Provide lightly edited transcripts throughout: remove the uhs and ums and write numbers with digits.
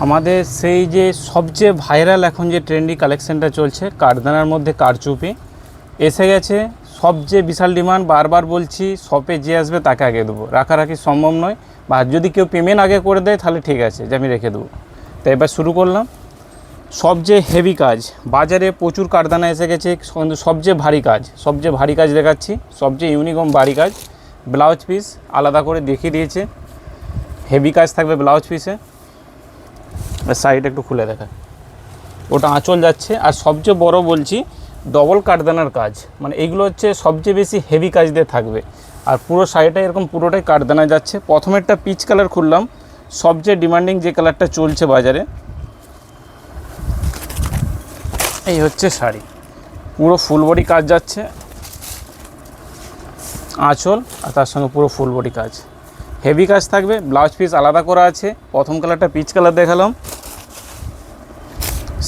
আমাদের সেই যে সবচেয়ে ভাইরাল এখন যে ট্রেন্ডি কালেকশানটা চলছে কারদানার মধ্যে কারচুপি এসে গেছে। সবচেয়ে বিশাল ডিমান্ড, বারবার বলছি শপে যে আসবে তাকে আগে দেবো, রাখারাখি সম্ভব নয়, বা যদি কেউ পেমেন্ট আগে করে দেয় তাহলে ঠিক আছে যে আমি রেখে দেবো। তো এবার শুরু করলাম। সবচেয়ে হেভি কাজ, বাজারে প্রচুর কারদানা এসে গেছে, কিন্তু সবচেয়ে ভারী কাজ দেখাচ্ছি, সবচেয়ে ইউনিকম ভারী কাজ। ব্লাউজ পিস আলাদা করে দেখিয়ে দিয়েছে, হেভি কাজ থাকবে ব্লাউজ পিসে। সাইড একটু খুলে দেখা, ওটা আঁচল যাচ্ছে। আর সবচেয়ে বড় বলছি ডবল কারদানার কাজ, মানে এইগুলো হচ্ছে সবচেয়ে বেশি হেভি কাজ দিয়ে থাকবে। আর পুরো শাড়িটা এরকম পুরোটাই কারদানা যাচ্ছে। প্রথমে একটা পিচ কালার খুললাম, সবচেয়ে ডিমান্ডিং যে কালারটা চলছে বাজারে। এই হচ্ছে শাড়ি, পুরো ফুল বডি কাজ যাচ্ছে, আঁচল আর তার সঙ্গে পুরো ফুল বডি কাজ, হেভি কাজ থাকবে। ব্লাউজ পিস আলাদা করা আছে। প্রথম কালারটা পিচ কালার দেখালাম,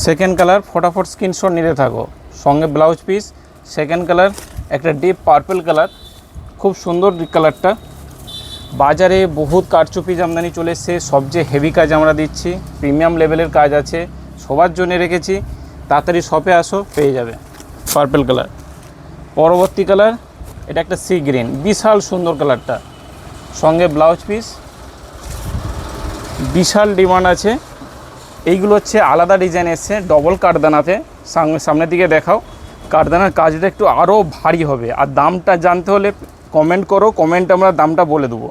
সেকেন্ড কালার ফটাফট স্ক্রিনশট নিতে থাকো, সঙ্গে ব্লাউজ পিস। সেকেন্ড কালার একটা ডিপ পার্পল কালার, খুব সুন্দর কালারটা। বাজারে বহুত কারচুপি জামদানি চলে এসছে, সবচেয়ে হেভি কাজ আমরা দিচ্ছি, প্রিমিয়াম লেভেলের কাজ আছে, সবার জন্য রেখেছি। তাড়াতাড়ি শপে আসো, পেয়ে যাবে। পার্পল কালার, পরবর্তী কালার এটা একটা সি গ্রিন, বিশাল সুন্দর কালারটা, সঙ্গে ব্লাউজ পিস। বিশাল ডিমান্ড আছে। এইগুলো হচ্ছে আলাদা ডিজাইন এসছে ডবল কারদানাতে। সামনের দিকে দেখাও, কারদানার কাজটা একটু আরও ভারী হবে। আর দামটা জানতে হলে কমেন্ট করো, কমেন্টে আমরা দামটা বলে দেবো।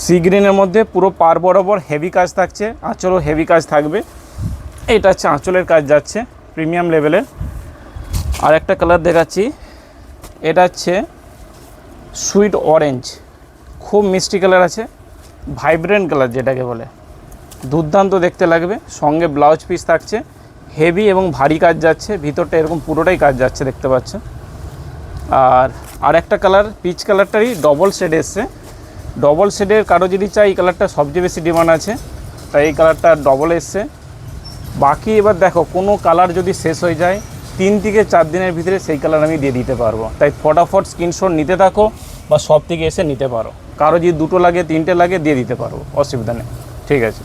সি গ্রিনের মধ্যে পুরো পার বরাবর হেভি কাজ থাকছে, আঁচলও হেভি কাজ থাকবে। এটা হচ্ছে আঁচলের কাজ যাচ্ছে প্রিমিয়াম লেভেলের। আর একটা কালার দেখাচ্ছি, এটা হচ্ছে সুইট অরেঞ্জ, খুব মিষ্টি কালার আছে, ভাইব্রেন্ট কালার যেটাকে বলে, দুর্দান্ত দেখতে লাগবে। সঙ্গে ব্লাউজ পিস থাকছে, হেভি এবং ভারী কাজ যাচ্ছে, ভিতরটা এরকম পুরোটাই কাজ যাচ্ছে দেখতে পাচ্ছ। আর একটা কালার পিচ কালারটারই ডবল শেড এসছে, ডবল শেডের কারো যদি চাই এই কালারটা সবচেয়ে বেশি ডিমান্ড আছে, তাই এই কালারটা ডবল এসছে। বাকি এবার দেখো কোনো কালার যদি শেষ হয়ে যায় 3 থেকে 4 দিনের ভিতরে সেই কালার আমি দিয়ে দিতে পারবো। তাই ফটাফট স্ক্রিনশট নিতে থাকো বা শপ থেকে এসে নিতে পারো। কারো যদি 2টো লাগে 3টে লাগে দিয়ে দিতে পারবো, অসুবিধা নেই, ঠিক আছে।